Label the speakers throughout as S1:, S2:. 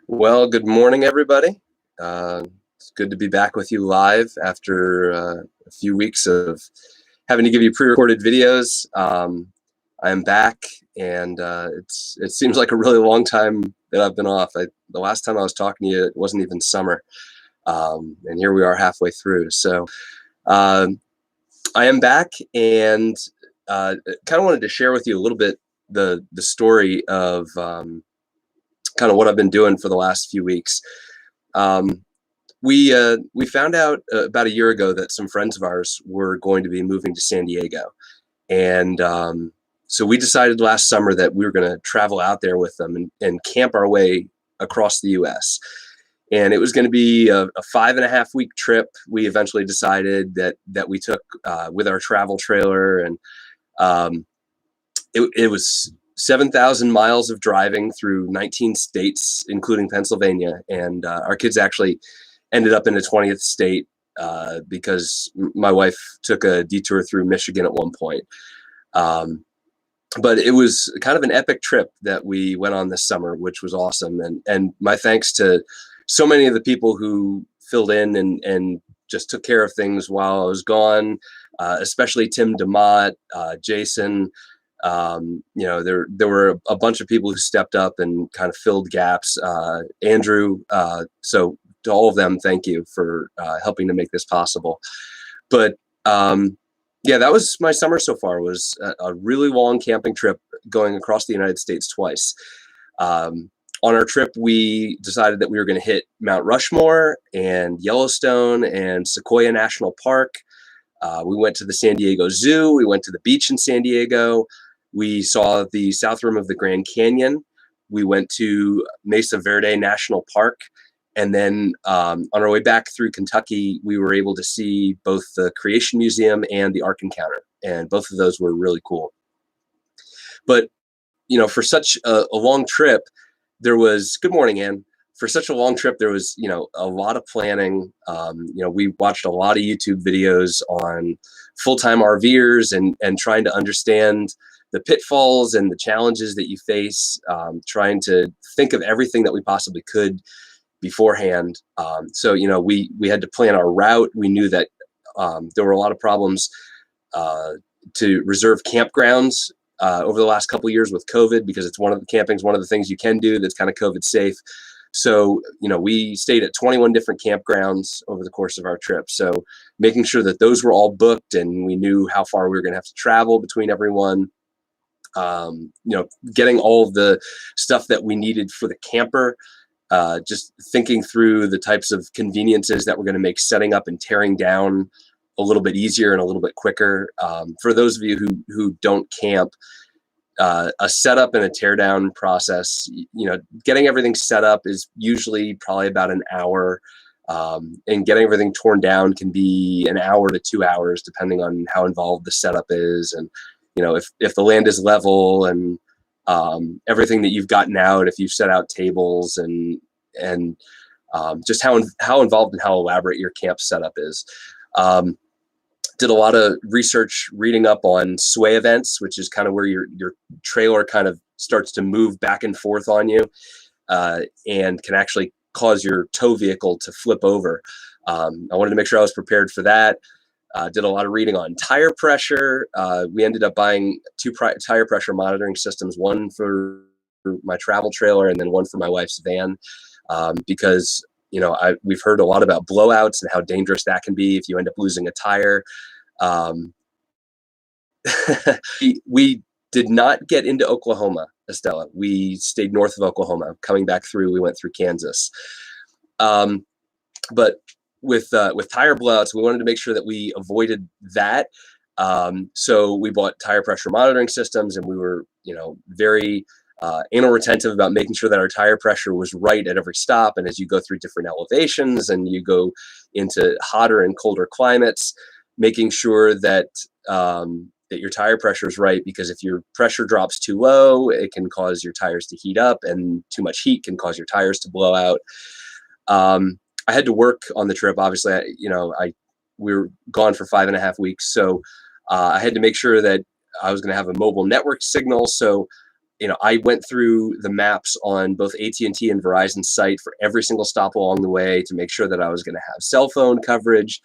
S1: Well, good morning, everybody. It's good to be back with you live after a few weeks of having to give you pre-recorded videos. I am back, and it seems like a really long time that I've been off. The last time I was talking to you, it wasn't even summer, and here we are halfway through. So uh, I am back, and kind of wanted to share with you a little bit the story of kind of what I've been doing for the last few weeks. Um, we found out about a year ago that some friends of ours were going to be moving to San Diego, and so we decided last summer that we were going to travel out there with them and camp our way across the U.S. And it was going to be a 5.5 week trip. We eventually decided that we took with our travel trailer, and um, it was 7,000 miles of driving through 19 states, including Pennsylvania. And our kids actually ended up in the 20th state because my wife took a detour through Michigan at one point. Um, but it was kind of an epic trip that we went on this summer, which was awesome. And my thanks to so many of the people who filled in and just took care of things while I was gone, especially Tim DeMott, Jason. There were a bunch of people who stepped up and kind of filled gaps. Andrew, so to all of them, thank you for helping to make this possible. But yeah, that was my summer so far. Was a really long camping trip going across the United States twice. On our trip, we decided that we were going to hit Mount Rushmore and Yellowstone and Sequoia National Park. We went to the San Diego Zoo. We went to the beach in San Diego. We saw the south rim of the Grand Canyon. We went to Mesa Verde National Park. And then on our way back through Kentucky, we were able to see both the Creation Museum and the Ark Encounter. And both of those were really cool. But, for such a long trip, good morning, Ann. For such a long trip, there was, a lot of planning. We watched a lot of YouTube videos on full-time RVers and trying to understand the pitfalls and the challenges that you face, trying to think of everything that we possibly could beforehand. So, we had to plan our route. We knew that there were a lot of problems to reserve campgrounds over the last couple of years with COVID, because it's one of the things you can do that's kind of COVID safe. So, we stayed at 21 different campgrounds over the course of our trip. So making sure that those were all booked and we knew how far we were going to have to travel between everyone. Getting all of the stuff that we needed for the camper, just thinking through the types of conveniences that we're going to make setting up and tearing down a little bit easier and a little bit quicker. For those of you who don't camp, a setup and a teardown process, getting everything set up is usually probably about an hour. And getting everything torn down can be an hour to 2 hours, depending on how involved the setup is. And, if the land is level and everything that you've gotten out, if you've set out tables and just how involved and how elaborate your camp setup is. Did a lot of research reading up on sway events, which is kind of where your trailer kind of starts to move back and forth on you, and can actually cause your tow vehicle to flip over. I wanted to make sure I was prepared for that. Did a lot of reading on tire pressure. We ended up buying two tire pressure monitoring systems, one for my travel trailer and then one for my wife's van, because we've heard a lot about blowouts and how dangerous that can be if you end up losing a tire. We did not get into Oklahoma, Estella. We stayed north of Oklahoma. Coming back through, we went through Kansas. But with tire blowouts, we wanted to make sure that we avoided that. So we bought tire pressure monitoring systems, and we were, very anal retentive about making sure that our tire pressure was right at every stop. And as you go through different elevations and you go into hotter and colder climates, making sure that that your tire pressure is right, because if your pressure drops too low, it can cause your tires to heat up, and too much heat can cause your tires to blow out. I had to work on the trip. Obviously, we were gone for 5.5 weeks, so I had to make sure that I was going to have a mobile network signal. So I went through the maps on both AT&T and Verizon's site for every single stop along the way to make sure that I was going to have cell phone coverage.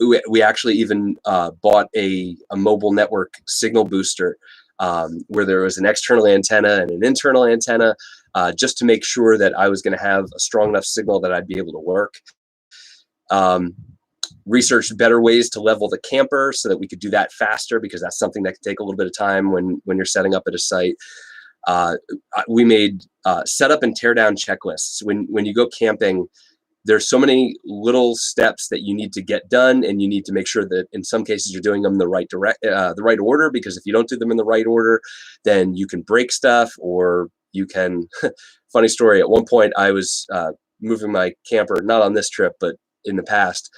S1: We actually even bought a mobile network signal booster where there was an external antenna and an internal antenna, just to make sure that I was going to have a strong enough signal that I'd be able to work. Researched better ways to level the camper so that we could do that faster, because that's something that can take a little bit of time when you're setting up at a site. We made setup and tear down checklists. When you go camping, there's so many little steps that you need to get done, and you need to make sure that in some cases you're doing them in the right order, because if you don't do them in the right order, then you can break stuff, or you can, funny story, at one point I was moving my camper, not on this trip, but in the past,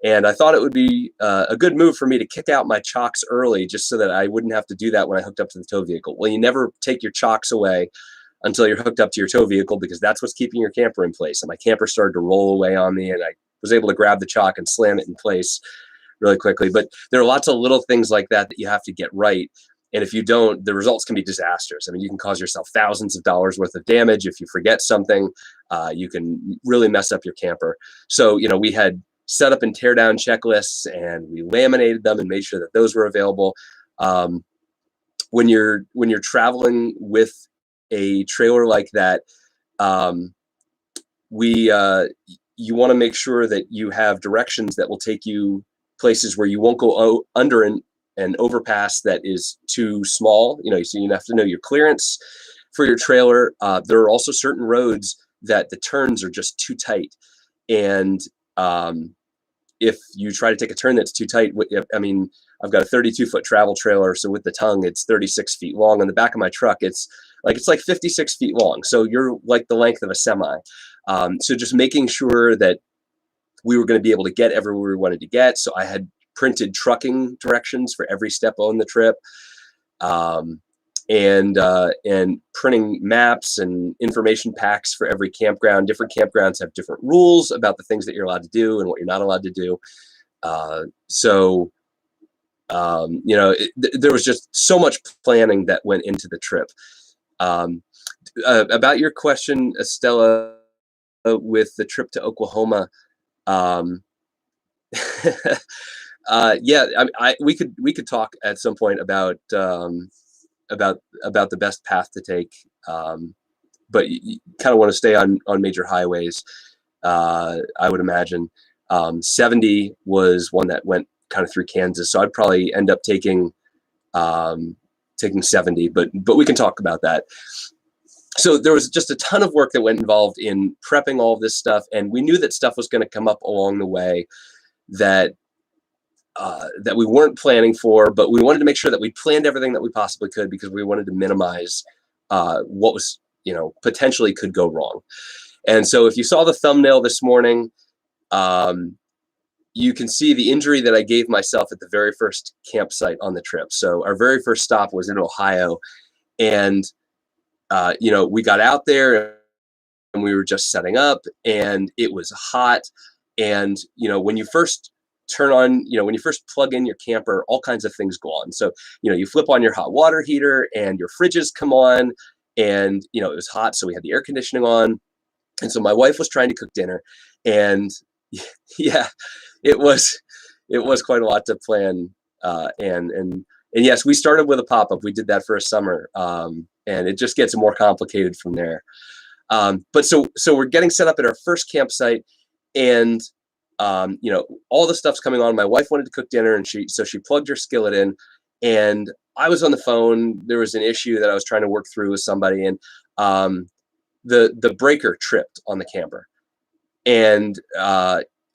S1: and I thought it would be a good move for me to kick out my chocks early, just so that I wouldn't have to do that when I hooked up to the tow vehicle. Well, you never take your chocks away until you're hooked up to your tow vehicle, because that's what's keeping your camper in place. And my camper started to roll away on me, and I was able to grab the chock and slam it in place really quickly. But there are lots of little things like that that you have to get right. And if you don't, the results can be disastrous. I mean, you can cause yourself thousands of dollars worth of damage. If you forget something, you can really mess up your camper. So, we had set up and tear down checklists, and we laminated them and made sure that those were available. When you're traveling with a trailer like that, you want to make sure that you have directions that will take you places where you won't go under an overpass that is too small. So you have to know your clearance for your trailer. There are also certain roads that the turns are just too tight, and if you try to take a turn that's too tight, I mean, I've got a 32-foot travel trailer, so with the tongue, it's 36 feet long. On the back of my truck, it's like 56 feet long. So you're like the length of a semi. So just making sure that we were going to be able to get everywhere we wanted to get. So I had printed trucking directions for every step on the trip, and printing maps and information packs for every campground. Different campgrounds have different rules about the things that you're allowed to do and what you're not allowed to do. There was just so much planning that went into the trip. About your question, Estella, with the trip to Oklahoma, we could talk at some point about the best path to take, but you kind of want to stay on major highways. I would imagine 70 was one that went kind of through Kansas, so I'd probably end up taking 70, but we can talk about that. So there was just a ton of work that went involved in prepping all of this stuff, and we knew that stuff was going to come up along the way that we weren't planning for, but we wanted to make sure that we planned everything that we possibly could, because we wanted to minimize what was, potentially could go wrong. And so if you saw the thumbnail this morning, you can see the injury that I gave myself at the very first campsite on the trip. So our very first stop was in Ohio, and we got out there and we were just setting up, and it was hot. And when you first turn on, when you first plug in your camper, all kinds of things go on. So you flip on your hot water heater and your fridges come on, and it was hot, so we had the air conditioning on. And so my wife was trying to cook dinner, and yeah, it was quite a lot to plan. And yes, we started with a pop-up. We did that for a summer, and it just gets more complicated from there. But so we're getting set up at our first campsite, and all the stuff's coming on. My wife wanted to cook dinner, and she plugged her skillet in, and I was on the phone. There was an issue that I was trying to work through with somebody, and the breaker tripped on the camper, and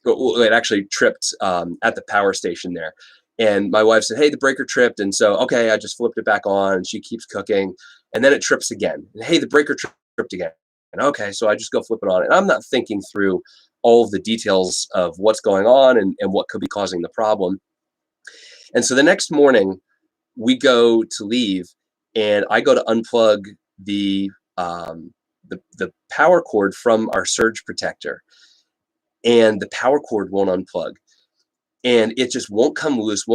S1: it actually tripped at the power station there. And my wife said, "Hey, the breaker tripped." And so, okay, I just flipped it back on, and she keeps cooking, and then it trips again. And, "Hey, the breaker tripped again." And okay, so I just go flip it on, and I'm not thinking through all of the details of what's going on and what could be causing the problem. And so the next morning we go to leave, and I go to unplug the power cord from our surge protector, and the power cord won't unplug, and it just won't come loose.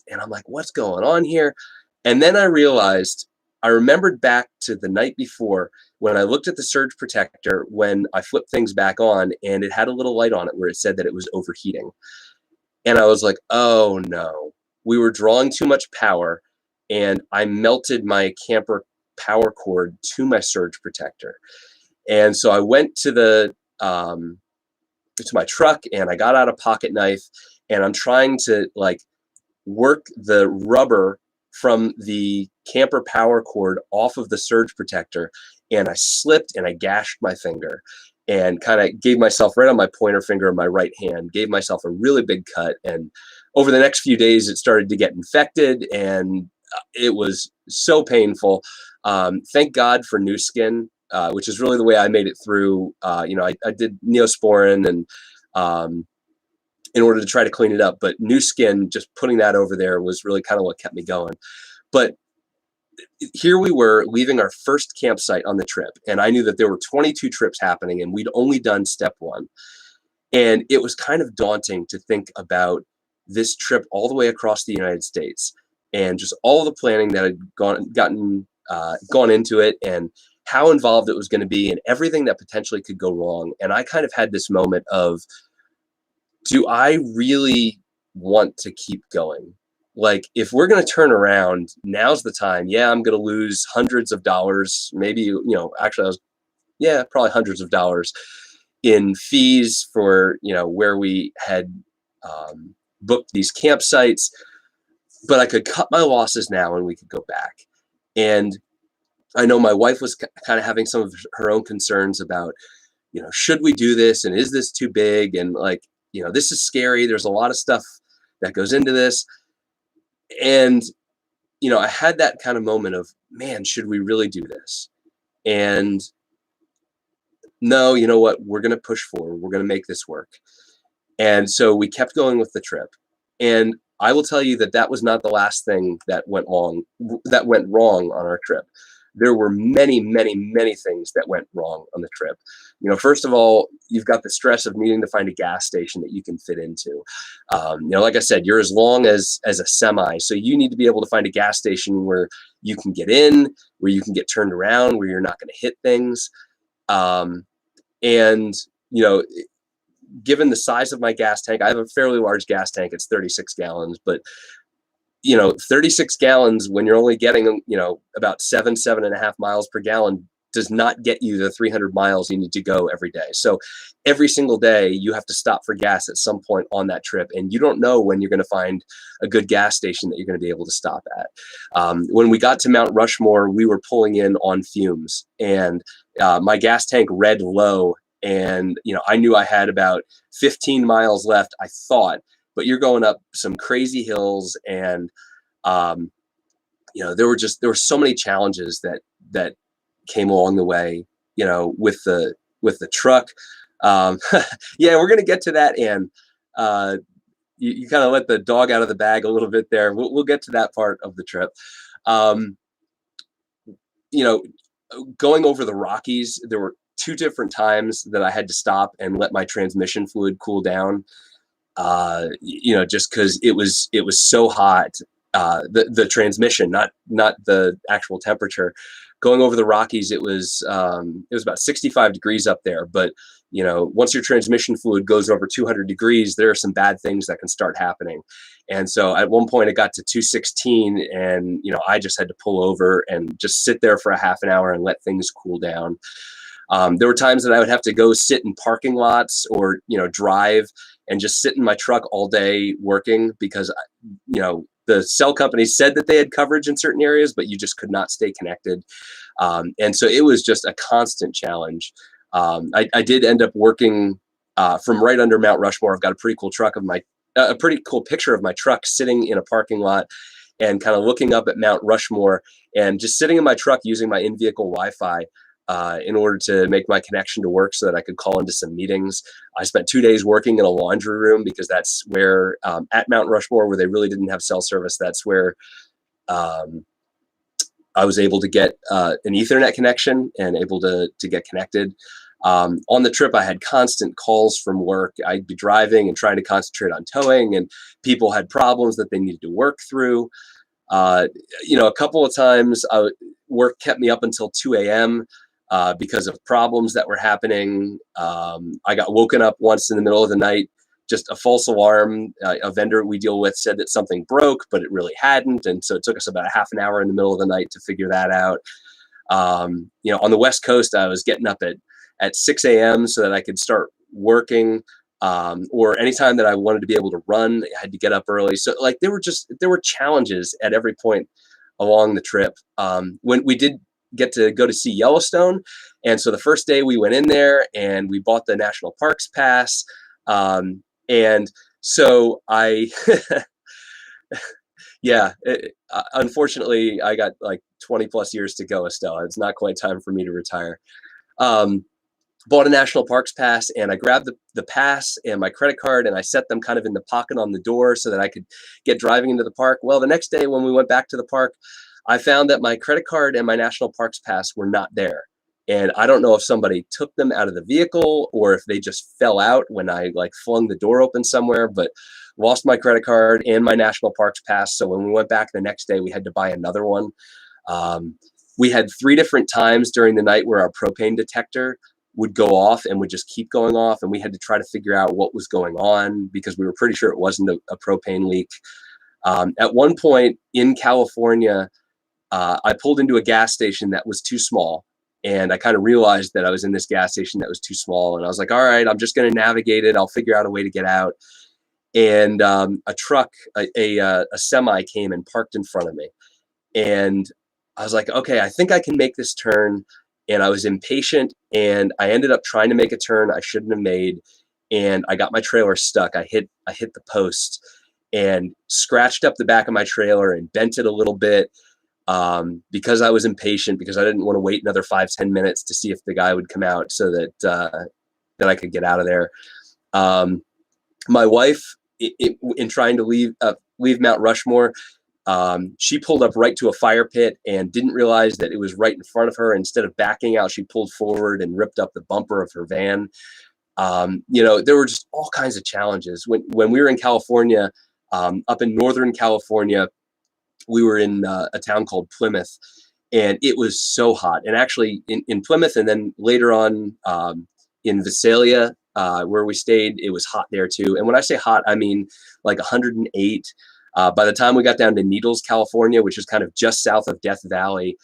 S1: And I'm like, what's going on here? And then I remembered back to the night before when I looked at the surge protector when I flipped things back on, and it had a little light on it where it said that it was overheating. And I was like, oh no, we were drawing too much power, and I melted my camper power cord to my surge protector. And so I went to my truck, and I got out a pocket knife, and I'm trying to like work the rubber from the camper power cord off of the surge protector, and I slipped and I gashed my finger and kind of gave myself right on my pointer finger in my right hand, gave myself a really big cut. And over the next few days, it started to get infected, and it was so painful. Thank God for Nu Skin, which is really the way I made it through. I did Neosporin and in order to try to clean it up. But Nu Skin, just putting that over there was really kind of what kept me going. But here we were leaving our first campsite on the trip, and I knew that there were 22 trips happening, and we'd only done step one. And it was kind of daunting to think about this trip all the way across the United States and just all the planning that had gone into it, and how involved it was going to be, and everything that potentially could go wrong. And I kind of had this moment of, do I really want to keep going? Like, if we're going to turn around, now's the time. Yeah, I'm going to lose hundreds of dollars, maybe, actually probably hundreds of dollars in fees for, where we had booked these campsites, but I could cut my losses now and we could go back. And I know my wife was kind of having some of her own concerns about, should we do this? And is this too big? And like, this is scary. There's a lot of stuff that goes into this. And, I had that kind of moment of, man, should we really do this? And no, you know what? We're going to push forward. We're going to make this work. And so we kept going with the trip. And I will tell you that that was not the last thing that went wrong on our trip. There were many, many, many things that went wrong on the trip. First of all, you've got the stress of needing to find a gas station that you can fit into. Like I said, you're as long as a semi, so you need to be able to find a gas station where you can get in, where you can get turned around, where you're not going to hit things. Given the size of my gas tank, I have a fairly large gas tank. It's 36 gallons, but 36 gallons when you're only getting, about 7.5 miles per gallon does not get you the 300 miles you need to go every day. So every single day you have to stop for gas at some point on that trip. And you don't know when you're going to find a good gas station that you're going to be able to stop at. When we got to Mount Rushmore, we were pulling in on fumes, and my gas tank read low. And, I knew I had about 15 miles left, I thought, but you're going up some crazy hills, and, there were so many challenges that came along the way, with the truck. Yeah, we're going to get to that. And, you kind of let the dog out of the bag a little bit there. We'll get to that part of the trip. Going over the Rockies, there were 2 different times that I had to stop and let my transmission fluid cool down. Just because it was so hot, the transmission, not the actual temperature. Going over the Rockies, it was about 65 degrees up there. But once your transmission fluid goes over 200 degrees, there are some bad things that can start happening. And so at one point it got to 216, and I just had to pull over and just sit there for a half an hour and let things cool down. There were times that I would have to go sit in parking lots or, drive and just sit in my truck all day working because, the cell companies said that they had coverage in certain areas, but you just could not stay connected. And so it was just a constant challenge. I did end up working from right under Mount Rushmore. I've got a pretty cool a pretty cool picture of my truck sitting in a parking lot and kind of looking up at Mount Rushmore, and just sitting in my truck using my in-vehicle Wi-Fi in order to make my connection to work so that I could call into some meetings. I spent 2 days working in a laundry room because that's where, at Mount Rushmore, where they really didn't have cell service, that's where I was able to get an Ethernet connection and able to get connected. On the trip, I had constant calls from work. I'd be driving and trying to concentrate on towing, and people had problems that they needed to work through. Uh, a couple of times work kept me up until 2 a.m. Because of problems that were happening. I got woken up once in the middle of the night, just a false alarm. A vendor we deal with said that something broke, but it really hadn't. And so it took us about a half an hour in the middle of the night to figure that out. On the West Coast, I was getting up at 6 a.m. so that I could start working. Or anytime that I wanted to be able to run, I had to get up early. So like there were challenges at every point along the trip. When we did get to go to see Yellowstone, and so the first day we went in there and we bought the National Parks Pass, and so I, yeah, unfortunately I got like 20 plus years to go, Estella. It's not quite time for me to retire. Um, Bought a National Parks Pass, and I grabbed the pass and my credit card, and I set them kind of in the pocket on the door so that I could get driving into the park. Well, the next day when we went back to the park, I found that my credit card and my National Parks Pass were not there. And I don't know if somebody took them out of the vehicle or if they just fell out when I like flung the door open somewhere, but lost my credit card and my National Parks Pass. So when we went back the next day, we had to buy another one. We had 3 different times during the night where our propane detector would go off and would just keep going off. And we had to try to figure out what was going on because we were pretty sure it wasn't a propane leak. At one point in California, I pulled into a gas station that was too small. And I kind of realized that I was in this gas station that was too small. And I was like, all right, I'm just going to navigate it. I'll figure out a way to get out. And a truck, a semi came and parked in front of me. And I was like, okay, I think I can make this turn. And I was impatient, and I ended up trying to make a turn I shouldn't have made, and I got my trailer stuck. I hit the post and scratched up the back of my trailer and bent it a little bit because I was impatient, because I didn't want to wait another 5-10 minutes to see if the guy would come out so that I could get out of there. My wife, in trying to leave Mount Rushmore, she pulled up right to a fire pit and didn't realize that it was right in front of her. Instead of backing out, she pulled forward and ripped up the bumper of her van. There were just all kinds of challenges. When we were in California, up in Northern California, we were in a town called Plymouth, and it was so hot. And actually in Plymouth, and then later on in Visalia, where we stayed, it was hot there too. And when I say hot, I mean like 108. By the time we got down to Needles, California, which is kind of just south of Death Valley,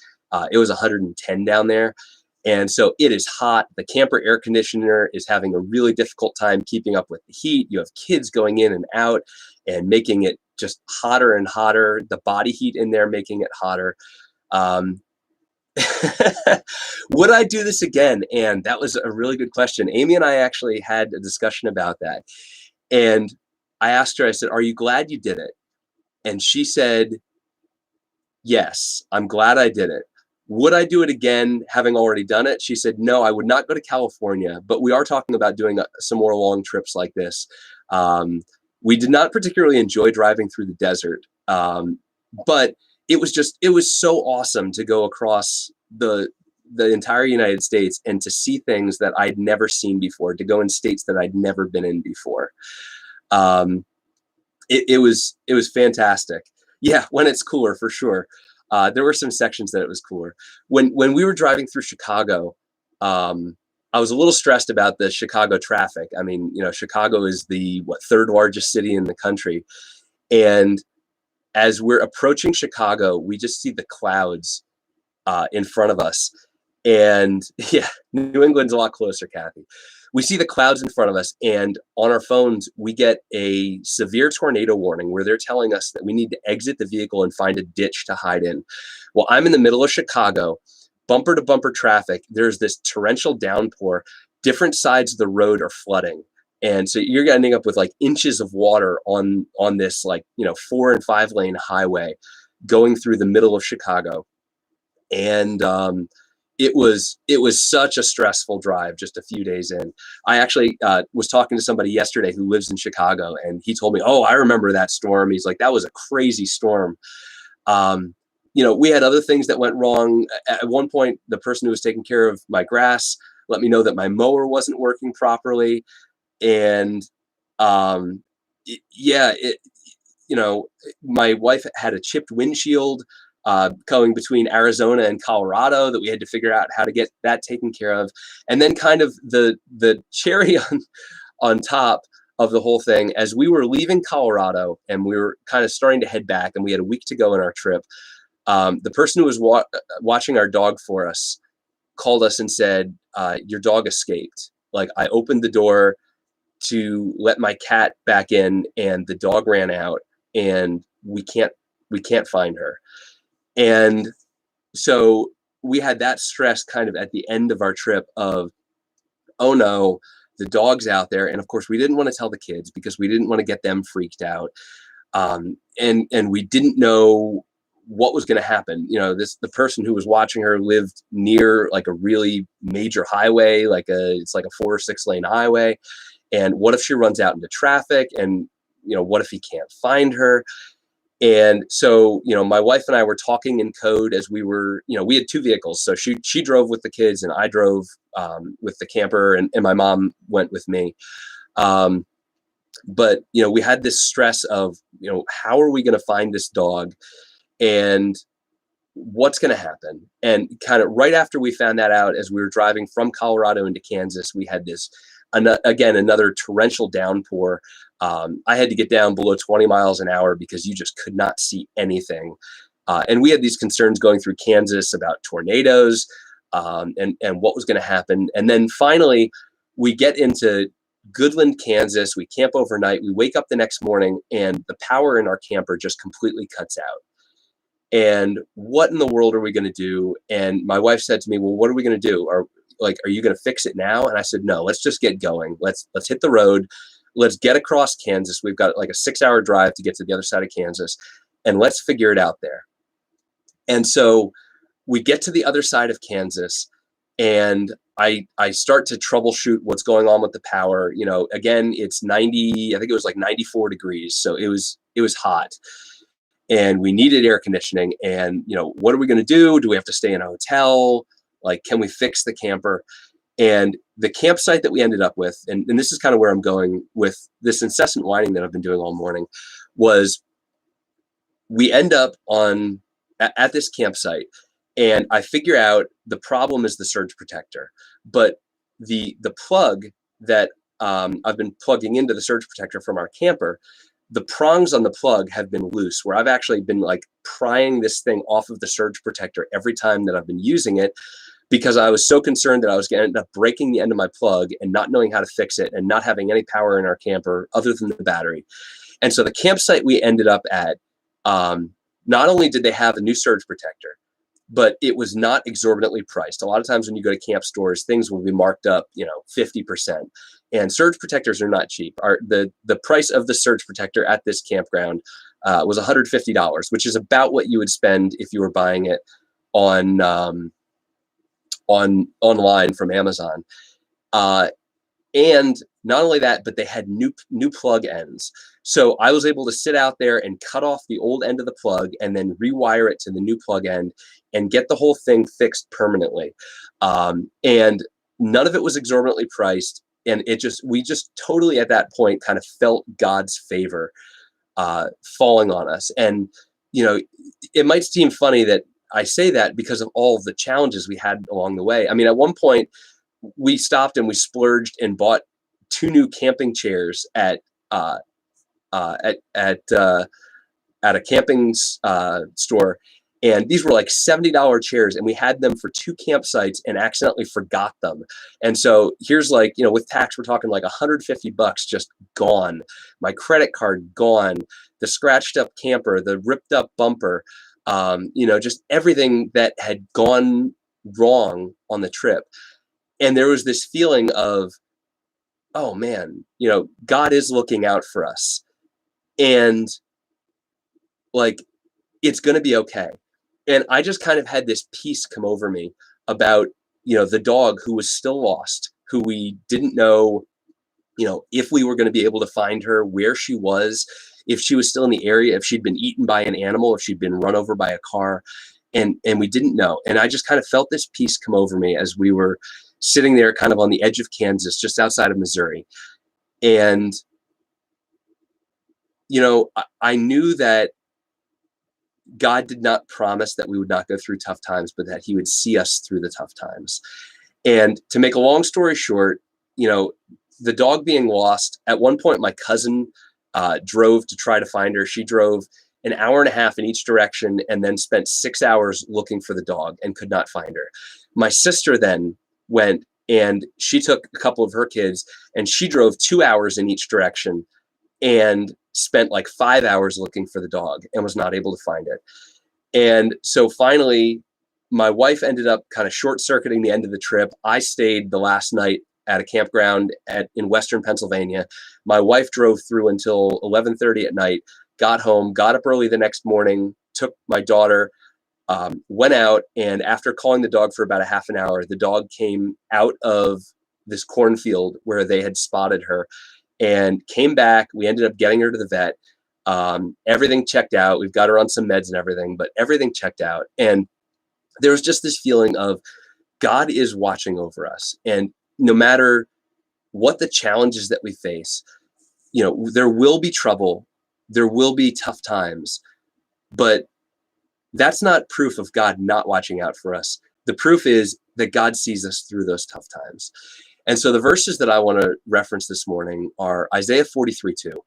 S1: it was 110 down there. And so it is hot. The camper air conditioner is having a really difficult time keeping up with the heat. You have kids going in and out and making it just hotter and hotter. The body heat in there making it hotter. Would I do this again? And that was a really good question. Amy and I actually had a discussion about that. And I asked her, I said, are you glad you did it? And she said, yes, I'm glad I did it. Would I do it again, having already done it? She said, no, I would not go to California, but we are talking about doing some more long trips like this. We did not particularly enjoy driving through the desert, but it was so awesome to go across the entire United States and to see things that I'd never seen before, to go in states that I'd never been in before. It was fantastic. Yeah, when it's cooler, for sure. There were some sections that it was cooler. When we were driving through Chicago, I was a little stressed about the Chicago traffic. I mean, Chicago is the third largest city in the country, and as we're approaching Chicago, we just see the clouds in front of us. And yeah, New England's a lot closer, Kathy. We see the clouds in front of us, and on our phones, we get a severe tornado warning where they're telling us that we need to exit the vehicle and find a ditch to hide in. Well, I'm in the middle of Chicago, bumper to bumper traffic. There's this torrential downpour. Different sides of the road are flooding. And so you're ending up with like inches of water on this 4 and 5 lane highway going through the middle of Chicago. And it was such a stressful drive just a few days in. I actually was talking to somebody yesterday who lives in Chicago, and he told me, oh, I remember that storm. He's like, that was a crazy storm. We had other things that went wrong. At one point, the person who was taking care of my grass let me know that my mower wasn't working properly. And you know, my wife had a chipped windshield going between Arizona and Colorado that we had to figure out how to get that taken care of. And then kind of the cherry on top of the whole thing, as we were leaving Colorado and we were kind of starting to head back and we had a week to go in our trip, the person who was watching our dog for us called us and said, your dog escaped. Like, I opened the door to let my cat back in and the dog ran out and we can't find her. And so we had that stress kind of at the end of our trip of, oh no, the dog's out there. And of course we didn't want to tell the kids because we didn't want to get them freaked out. And we didn't know what was going to happen. You know, the person who was watching her lived near like a really major highway, it's like a 4 or 6 lane highway. And what if she runs out into traffic? And, you know, what if he can't find her? And so, you know, my wife and I were talking in code as we were, you know, we had 2 vehicles. So she drove with the kids and I drove with the camper, and my mom went with me. But, you know, we had this stress of, you know, how are we going to find this dog and what's going to happen? And kind of right after we found that out, as we were driving from Colorado into Kansas, we had this, again, another torrential downpour. I had to get down below 20 miles an hour because you just could not see anything. And we had these concerns going through Kansas about tornadoes and what was going to happen. And then finally, we get into Goodland, Kansas. We camp overnight. We wake up the next morning and the power in our camper just completely cuts out. And what in the world are we going to do? And my wife said to me, well, what are we going to do? Are you going to fix it now? And I said, no, let's just get going. Let's hit the road. Let's get across Kansas. We've got like a 6-hour drive to get to the other side of Kansas, and let's figure it out there. And so we get to the other side of Kansas, and I start to troubleshoot what's going on with the power. You know, again, it's 90, I think it was like 94 degrees. So it was hot. And we needed air conditioning. And, you know, what are we going to do? Do we have to stay in a hotel? Like, can we fix the camper? And the campsite that we ended up with, and this is kind of where I'm going with this incessant whining that I've been doing all morning, was we end up at this campsite, and I figure out the problem is the surge protector. But the plug that I've been plugging into the surge protector from our camper, the prongs on the plug have been loose, where I've actually been like prying this thing off of the surge protector every time that I've been using it, because I was so concerned that I was going to end up breaking the end of my plug and not knowing how to fix it and not having any power in our camper other than the battery. And so the campsite we ended up at, not only did they have a new surge protector, but it was not exorbitantly priced. A lot of times when you go to camp stores, things will be marked up, 50%. And surge protectors are not cheap. The price of the surge protector at this campground was $150, which is about what you would spend if you were buying it online from Amazon. And not only that, but they had new plug ends. So I was able to sit out there and cut off the old end of the plug and then rewire it to the new plug end and get the whole thing fixed permanently. And none of it was exorbitantly priced. And we just totally at that point kind of felt God's favor falling on us. And, it might seem funny that I say that because of all of the challenges we had along the way. I mean, at one point we stopped and we splurged and bought 2 new camping chairs at a camping store. And these were like $70 chairs, and we had them for 2 campsites and accidentally forgot them. And so here's like, with tax, we're talking like $150 just gone. My credit card gone, the scratched up camper, the ripped up bumper, just everything that had gone wrong on the trip. And there was this feeling of, oh man, God is looking out for us. And like, it's going to be okay. And I just kind of had this peace come over me about, the dog who was still lost, who we didn't know, if we were going to be able to find her, where she was, if she was still in the area, if she'd been eaten by an animal, if she'd been run over by a car, and we didn't know. And I just kind of felt this peace come over me as we were sitting there kind of on the edge of Kansas, just outside of Missouri. And I knew that God did not promise that we would not go through tough times, but that he would see us through the tough times. And to make a long story short, the dog being lost, at one point, my cousin drove to try to find her. She drove an hour and a half in each direction and then spent 6 hours looking for the dog and could not find her. My sister then went and she took a couple of her kids and she drove 2 hours in each direction and spent like 5 hours looking for the dog and was not able to find it. And so finally, my wife ended up kind of short-circuiting the end of the trip. I stayed the last night at a campground in Western Pennsylvania. My wife drove through until 11:30 at night, got home, got up early the next morning, took my daughter, went out, and after calling the dog for about a half an hour, the dog came out of this cornfield where they had spotted her and came back. We ended up getting her to the vet. Everything checked out. We've got her on some meds and everything, but everything checked out. And there was just this feeling of God is watching over us. And no matter what the challenges that we face, there will be trouble, there will be tough times, but that's not proof of God not watching out for us. The proof is that God sees us through those tough times. And so the verses that I want to reference this morning are Isaiah 43:2,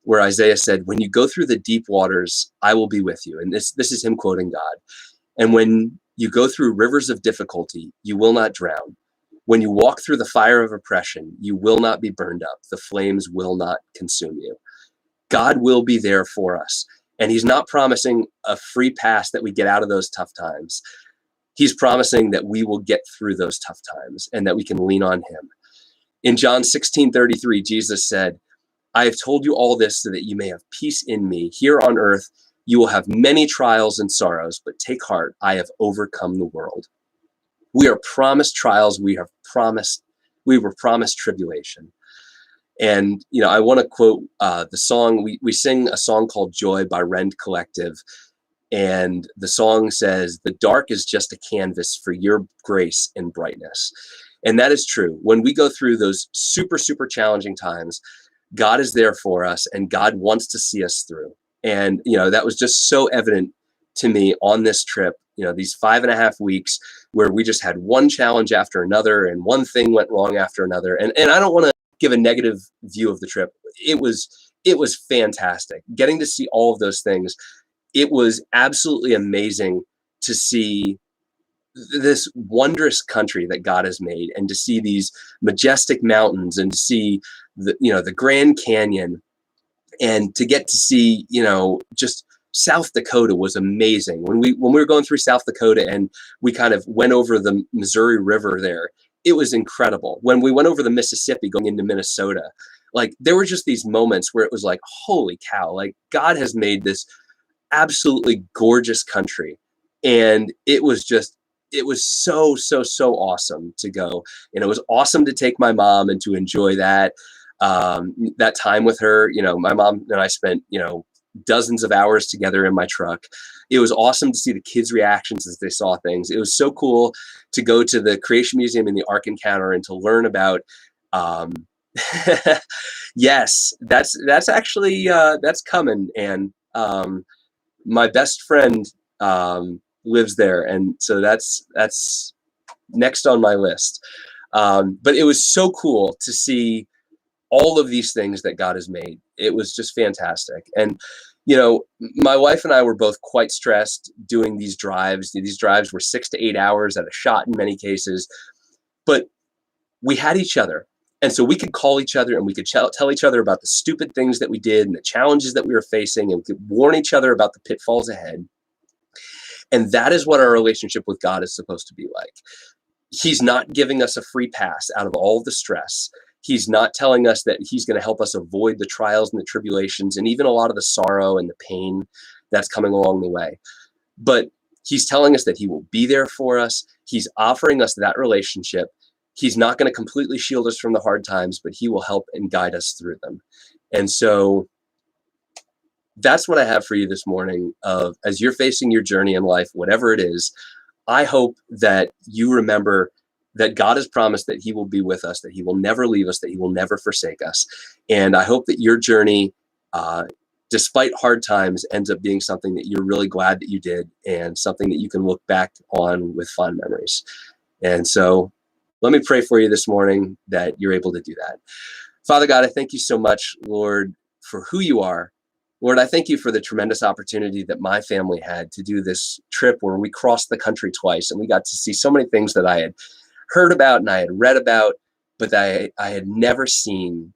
S1: where Isaiah said, "When you go through the deep waters, I will be with you." And this is him quoting God. "And when you go through rivers of difficulty, you will not drown. When you walk through the fire of oppression, you will not be burned up. The flames will not consume you." God will be there for us. And he's not promising a free pass that we get out of those tough times. He's promising that we will get through those tough times and that we can lean on him. In John 16:33, Jesus said, "I have told you all this so that you may have peace in me. Here on earth, you will have many trials and sorrows, but take heart, I have overcome the world." We are promised trials. We were promised tribulation. And, I want to quote the song. We sing a song called Joy by Rend Collective. And the song says, "The dark is just a canvas for your grace and brightness." And that is true. When we go through those super, super challenging times, God is there for us and God wants to see us through. And, that was just so evident to me on this trip, these 5.5 weeks where we just had one challenge after another and one thing went wrong after another. And I don't want to give a negative view of the trip. It was fantastic. Getting to see all of those things. It was absolutely amazing to see this wondrous country that God has made and to see these majestic mountains and to see the Grand Canyon and to get to see, just South Dakota was amazing. When we were going through South Dakota and we kind of went over the Missouri River there, it was incredible. When we went over the Mississippi going into Minnesota, like there were just these moments where it was like, holy cow, like God has made this absolutely gorgeous country. And it was so, so, so awesome to go. And it was awesome to take my mom and to enjoy that time with her. My mom and I spent, dozens of hours together in my truck. It was awesome to see the kids' reactions as they saw things. It was so cool to go to the Creation Museum in the Ark Encounter and to learn about, yes, that's actually, that's coming. And my best friend lives there. And so that's next on my list. But it was so cool to see all of these things that God has made. It was just fantastic. And, my wife and I were both quite stressed doing these drives. These drives were 6 to 8 hours at a shot in many cases, but we had each other. And so we could call each other and we could tell each other about the stupid things that we did and the challenges that we were facing, and we could warn each other about the pitfalls ahead. And that is what our relationship with God is supposed to be like. He's not giving us a free pass out of all of the stress. He's not telling us that he's going to help us avoid the trials and the tribulations and even a lot of the sorrow and the pain that's coming along the way. But he's telling us that he will be there for us. He's offering us that relationship. He's not going to completely shield us from the hard times, but he will help and guide us through them. And so that's what I have for you this morning. As you're facing your journey in life, whatever it is, I hope that you remember that God has promised that he will be with us, that he will never leave us, that he will never forsake us. And I hope that your journey despite hard times, ends up being something that you're really glad that you did and something that you can look back on with fond memories. And so let me pray for you this morning that you're able to do that. Father God, I thank you so much, Lord, for who you are. Lord, I thank you for the tremendous opportunity that my family had to do this trip where we crossed the country twice and we got to see so many things that I had heard about and I had read about, but that I had never seen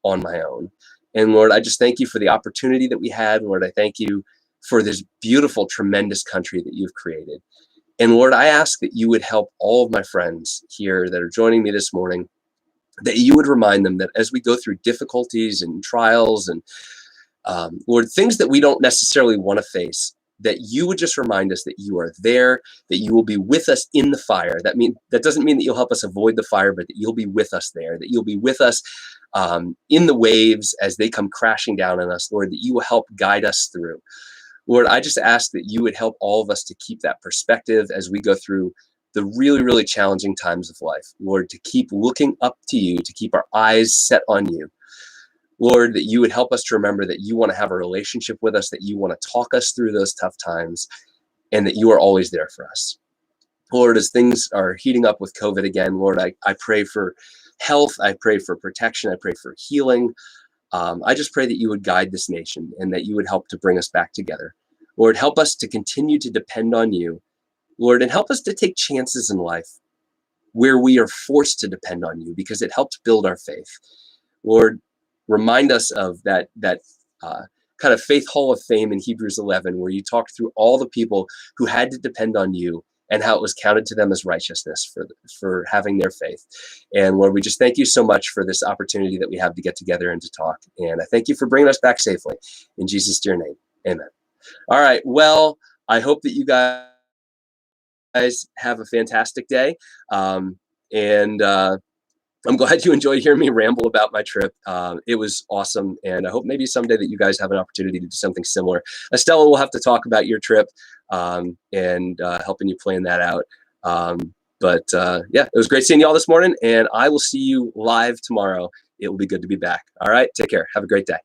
S1: on my own. And Lord, I just thank you for the opportunity that we had. Lord, I thank you for this beautiful, tremendous country that you've created. And Lord, I ask that you would help all of my friends here that are joining me this morning, that you would remind them that as we go through difficulties and trials and Lord, things that we don't necessarily want to face, that you would just remind us that you are there, that you will be with us in the fire. That doesn't mean that you'll help us avoid the fire, but that you'll be with us there, that you'll be with us in the waves as they come crashing down on us, Lord, that you will help guide us through. Lord, I just ask that you would help all of us to keep that perspective as we go through the really, really challenging times of life. Lord, to keep looking up to you, to keep our eyes set on you. Lord, that you would help us to remember that you want to have a relationship with us, that you want to talk us through those tough times, and that you are always there for us. Lord, as things are heating up with COVID again, Lord, I pray for health. I pray for protection. I pray for healing. I just pray that you would guide this nation and that you would help to bring us back together. Lord, help us to continue to depend on you, Lord, and help us to take chances in life where we are forced to depend on you because it helps build our faith. Lord, remind us of that kind of faith hall of fame in Hebrews 11, where you talked through all the people who had to depend on you and how it was counted to them as righteousness for having their faith. And Lord, we just thank you so much for this opportunity that we have to get together and to talk. And I thank you for bringing us back safely. In Jesus' dear name, amen. All right, well, I hope that you guys have a fantastic day. I'm glad you enjoyed hearing me ramble about my trip. It was awesome, and I hope maybe someday that you guys have an opportunity to do something similar. Estella will have to talk about your trip and helping you plan that out. Yeah, it was great seeing you all this morning, and I will see you live tomorrow. It will be good to be back. All right, take care. Have a great day.